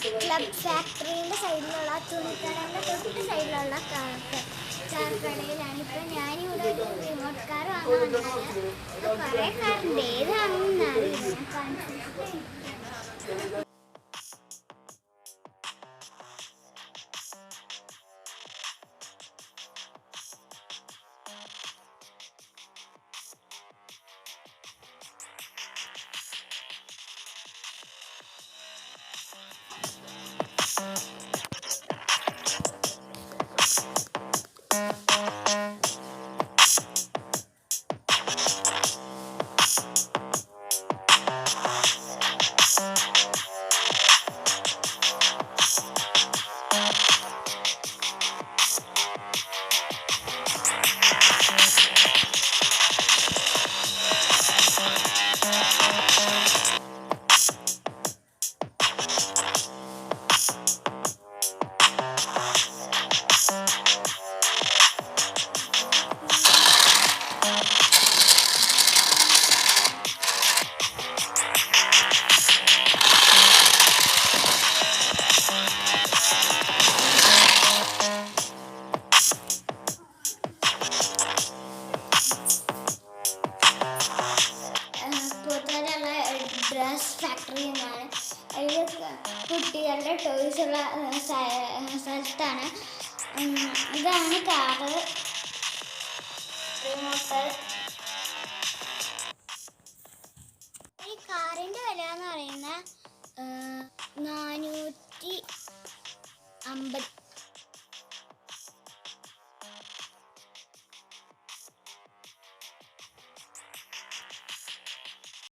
Club ഫാക്ടറിയുടെ സൈഡിലുള്ള തുണിക്കടയുടെ തൊട്ട് സൈഡിലുള്ള കാർക്കടയിലാണ് ഇപ്പം ഞാനിവിടെ ഒരു റിമോട്ട് കാർ വാങ്ങാൻ വന്നത്. കുറേ കാറുണ്ട്, ഏതാണെന്ന് അറിയില്ല. ഡ്രസ് ഫാക്ടറി എന്നാണ്. അതിൽ കുട്ടികളുടെ ടോയ്സ് ഉള്ള സ്ഥലത്താണ്. ഇതാണ് കാറ് റിമോട്ട്. ഈ കാറിൻ്റെ വില എന്ന് പറയുന്നത് 450